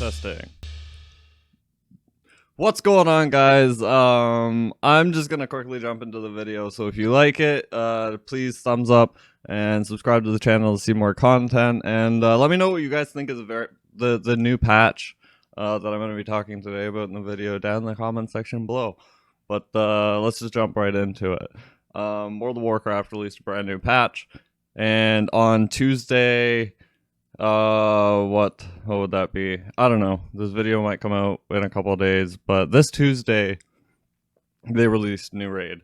Testing. What's going on, guys? I'm just gonna quickly jump into the video. So if you like it, please thumbs up and subscribe to the channel to see more content. And let me know what you guys think is the new patch that I'm gonna be talking today about in the video down in the comment section below. But let's just jump right into it. World of Warcraft released a brand new patch, and on Tuesday. What would that be? I don't know. This video might come out in a couple of days, but this Tuesday they released a new raid.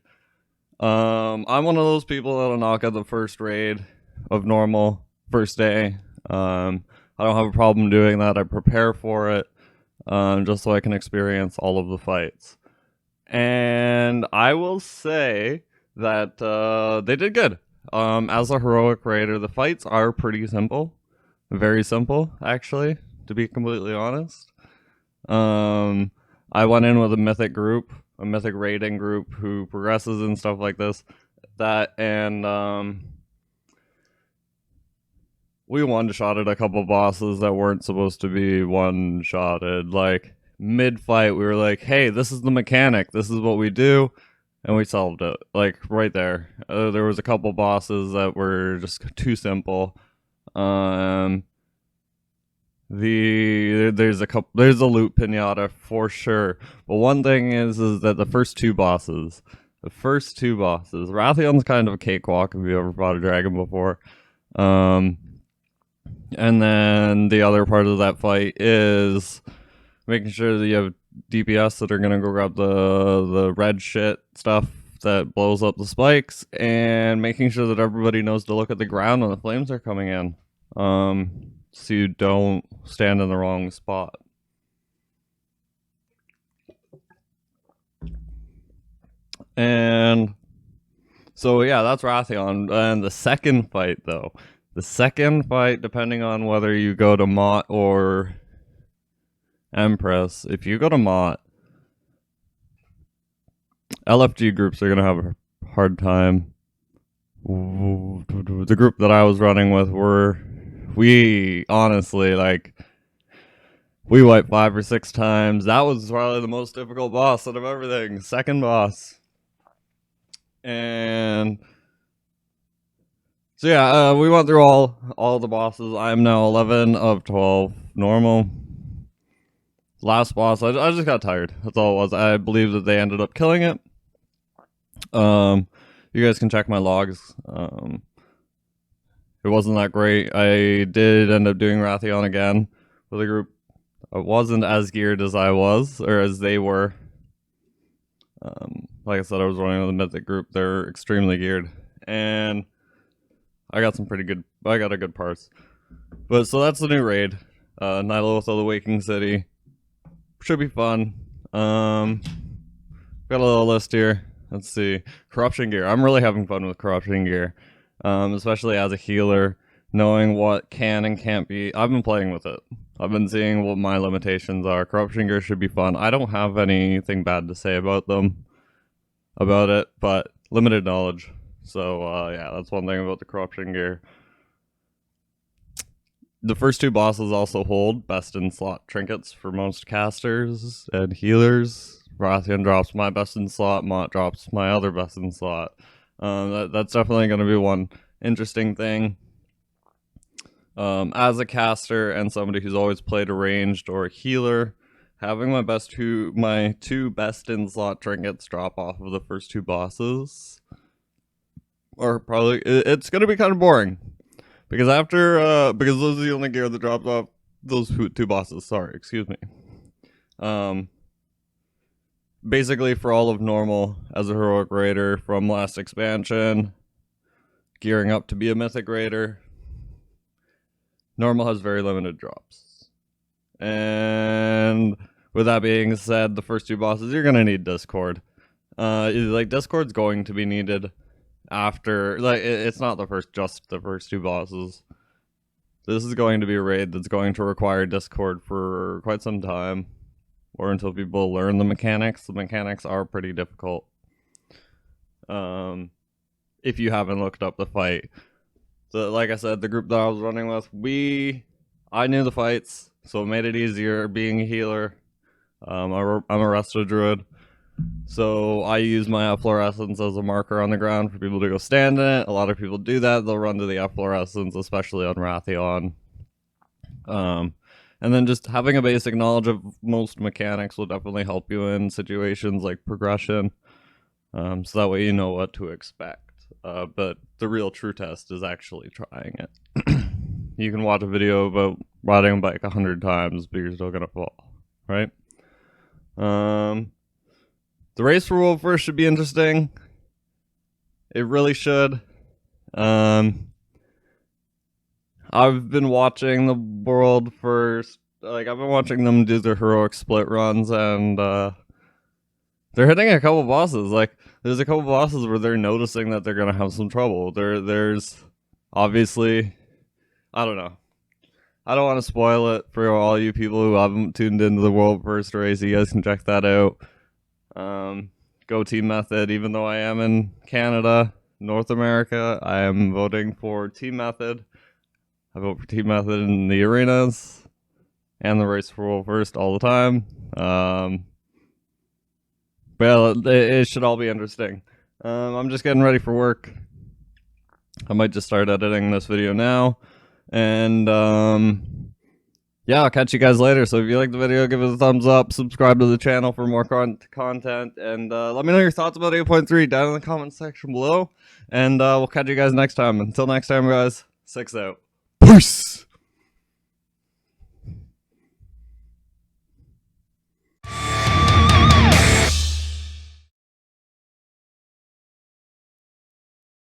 I'm one of those people that'll knock out the first raid of normal first day. I don't have a problem doing that. I prepare for it, just so I can experience all of the fights. And I will say that they did good. As a heroic raider, the fights are pretty simple. Very simple, actually, to be completely honest. I went in with a mythic group, a mythic raiding group who progresses and stuff like this. We one-shotted a couple bosses that weren't supposed to be one-shotted. Like, mid-fight, we were like, hey, this is the mechanic, this is what we do, and we solved it. Like, right there. There was a couple bosses that were just too simple. There's a loot pinata for sure, but one thing is that the first two bosses, Wrathion's kind of a cakewalk if you ever fought a dragon before. And then the other part of that fight is making sure that you have DPS that are gonna go grab the red shit stuff that blows up the spikes, and making sure that everybody knows to look at the ground when the flames are coming in, so you don't stand in the wrong spot. And so yeah, that's Wrathion. And the second fight, though, depending on whether you go to Mott or Empress, if you go to Mott, LFG groups are going to have a hard time. The group that I was running with we honestly, like, we wiped 5 or 6 times. That was probably the most difficult boss out of everything. Second boss. And so yeah, we went through all the bosses. I'm now 11 of 12 normal. Last boss, I just got tired. That's all it was. I believe that they ended up killing it. You guys can check my logs. It wasn't that great. I did end up doing Wrathion again with a group. I wasn't as geared as I was, or as they were. Like I said, I was running with a mythic group. They're extremely geared, and I got a good parse. But so that's the new raid. Nyloth of the Waking City. Should be fun. Got a little list here. Let's see. Corruption gear. I'm really having fun with corruption gear. Especially as a healer, knowing what can and can't be. I've been playing with it. I've been seeing what my limitations are. Corruption gear should be fun. I don't have anything bad to say about it, but limited knowledge. So yeah, that's one thing about the corruption gear. The first two bosses also hold best in slot trinkets for most casters and healers. Wrathion drops my best in slot, Mott drops my other best in slot. That's definitely going to be one interesting thing. As a caster and somebody who's always played a ranged or a healer, having my two best in slot trinkets drop off of the first two bosses, or probably it's going to be kind of boring, because because those are the only gear that drops off those two bosses. Sorry, excuse me. Basically, for all of normal as a heroic raider from last expansion, gearing up to be a mythic raider, normal has very limited drops. And with that being said, the first two bosses, you're gonna need Discord. Like, Discord's going to be needed after, like, it's not just the first two bosses. This is going to be a raid that's going to require Discord for quite some time, or until people learn the mechanics. The mechanics are pretty difficult. If you haven't looked up the fight. So, like I said, the group that I was running with, I knew the fights. so it made it easier being a healer. I'm a resto druid, so I use my efflorescence as a marker on the ground for people to go stand in it. A lot of people do that. They'll run to the efflorescence, especially on Wrathion. And then just having a basic knowledge of most mechanics will definitely help you in situations like progression. So that way you know what to expect. But the real true test is actually trying it. You can watch a video about riding a bike 100 times, but you're still gonna fall, right? The race for World First should be interesting. It really should. I've been watching the World First. Like, I've been watching them do their heroic split runs, and they're hitting a couple bosses. Like, there's a couple bosses where they're noticing that they're gonna have some trouble. There's obviously, I don't know. I don't want to spoil it for all you people who haven't tuned into the World First race. You guys can check that out. Go Team Method. Even though I am in Canada, North America, I am voting for Team Method. I vote for Team Method in the arenas and the race for World First all the time. Well, it should all be interesting. I'm just getting ready for work. I might just start editing this video now. And yeah, I'll catch you guys later. So if you like the video, give it a thumbs up, subscribe to the channel for more content, and let me know your thoughts about 8.3 down in the comment section below. And we'll catch you guys next time. Until next time, guys, 6 out. Peace!